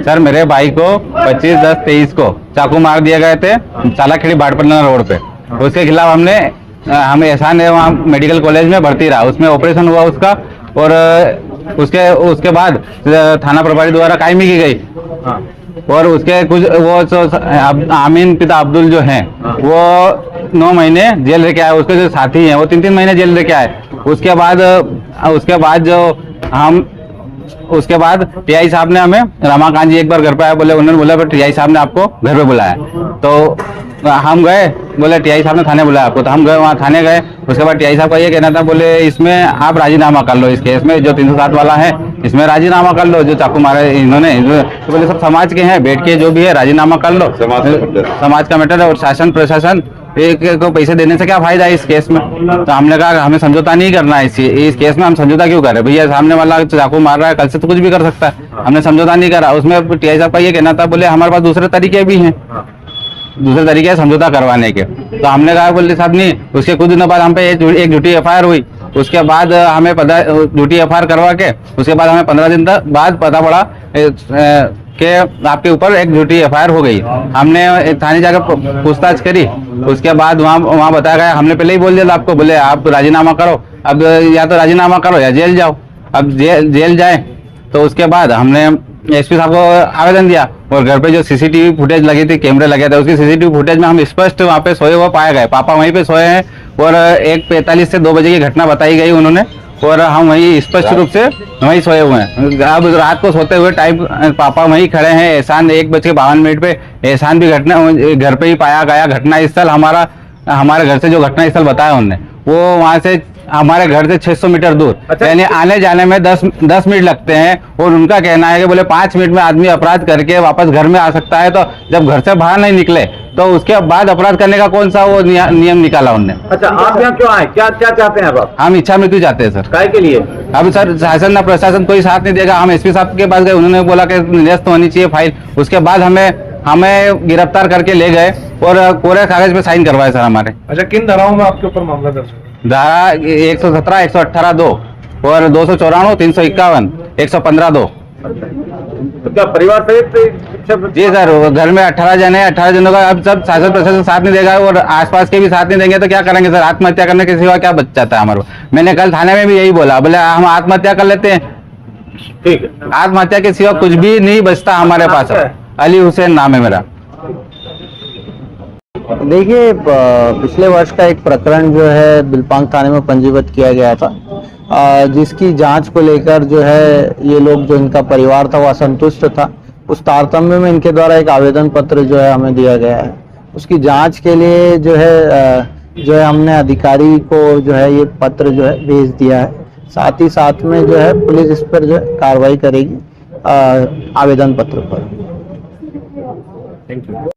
Sir मेरे भाई को 25/10/23 को चाकू मार दिए गए थे चालाखेड़ी बाड़पटना रोड पे। उसके खिलाफ हमें एहसान है वहाँ मेडिकल कॉलेज में भर्ती रहा, उसमें ऑपरेशन हुआ उसका, और उसके बाद थाना प्रभारी द्वारा कायमी की गई। और उसके कुछ वो आमीन पिता अब्दुल जो हैं वो 9 महीने जेल रह के आए, उसके जो साथी हैं वो 3-3 महीने जेल रह के आए। उसके बाद टीआई साहब ने हमें, रमाकांत जी एक बार घर पे आए, बोले उन्होंने बोला टीआई साहब ने आपको घर पे बुलाया। तो हम गए, बोले टीआई साहब ने थाने बुलाया आपको, तो हम गए वहाँ थाने गए। उसके बाद टीआई साहब का ये कहना था, बोले इसमें आप राजीनामा कर लो, इस केस में जो 307 वाला है इसमें राजीनामा कर लो, जो चाकू मारे इन्होंने। तो बोले सब समाज के हैं, बैठ के जो भी है राजीनामा कर लो, समाज का मैटर है। और शासन प्रशासन एक को पैसे देने से क्या फायदा है इस केस में। तो हमने कहा हमें समझौता नहीं करना है इस केस में, हम समझौता क्यों कर रहे हैं भैया, सामने वाला चाकू मार रहा है, कल से तो कुछ भी कर सकता है, हमने समझौता नहीं करा। उसमें टीआई साहब का ये कहना था, बोले हमारे पास दूसरे तरीके भी हैं, दूसरे तरीके समझौता करवाने के। तो हमने कहा बोले साहब नहीं। उसके कुछ दिनों बाद हम पे एक झूठी एफआईआर हुई। उसके बाद हमें झूठी एफआईआर करवा के उसके बाद हमें 15 दिन बाद पता पड़ा कि आपके ऊपर एक झूठी एफआईआर हो गई। हमने थाने जाकर पूछताछ करी, उसके बाद वहाँ बताया गया, हमने पहले ही बोल दिया था आपको, बोले आप राजीनामा करो, अब या तो राजीनामा करो या जेल जाओ। अब जेल जाए तो उसके बाद हमने एसपी साहब को आवेदन दिया, और घर पे जो सीसीटीवी फुटेज लगी थी, कैमरे लगे थे, उसकी सीसीटीवी फुटेज में हम स्पष्ट वहाँ पे सोए हुए पाए गए, पापा वहीं पे सोए हैं। और 1:45 से 2 बजे की घटना बताई गई उन्होंने, और हम वहीं स्पष्ट रूप से वहीं सोए हुए हैं। अब रात को सोते हुए टाइम पापा वहीं खड़े हैं। एहसान 1:52 पे एहसान भी घटना घर पे ही पाया गया। घटना स्थल हमारे घर से जो घटना स्थल बताया उन्होंने, वो वहाँ से हमारे घर से 600 मीटर दूर, यानी आने जाने में 10 मिनट लगते हैं। और उनका कहना है कि बोले 5 मिनट में आदमी अपराध करके वापस घर में आ सकता है। तो जब घर से बाहर नहीं निकले तो उसके बाद अपराध करने का कौन सा वो नियम निकाला उन्होंने। अच्छा, आप यहाँ क्यों आए, क्या चाहते हैं आप? हम इच्छा मृत्यु चाहते हैं सर। काय के लिए? अब सर शासन ना प्रशासन कोई साथ नहीं देगा। हम एसपी साहब के पास गए, उन्होंने बोला कि निरस्त होनी चाहिए फाइल। उसके बाद हमें गिरफ्तार करके ले गए और कोरे कागज पे साइन करवाए सर हमारे। अच्छा, किन धाराओं में आपके ऊपर मामला दर्ज है? धारा 117, 118(2) और 294, 351, 115(2). तो क्या परिवार सहित? जी सर, घर में 18 जन है, 18 जनों का अब सब शासन प्रशासन साथ नहीं देगा और आसपास के भी साथ नहीं देंगे तो क्या करेंगे सर। आत्महत्या करने के सिवा क्या बच जाता है हमारे। मैंने कल थाने में भी यही बोला, बोले हम आत्महत्या कर लेते हैं, ठीक है, आत्महत्या के सिवा कुछ भी नहीं बचता हमारे पास। अली हुसैन नाम है मेरा। देखिए, पिछले वर्ष का एक प्रकरण जो है बिलपांग थाने में पंजीबद्ध किया गया था, जिसकी जांच को लेकर जो है ये लोग, जो इनका परिवार था, वो असंतुष्ट था। उस तारतम्य में इनके द्वारा एक आवेदन पत्र जो है हमें दिया गया है। उसकी जांच के लिए जो है हमने अधिकारी को जो है ये पत्र जो है भेज दिया है। साथ ही साथ में जो है पुलिस इस पर जो है कार्रवाई करेगी आवेदन पत्र पर। Thank you.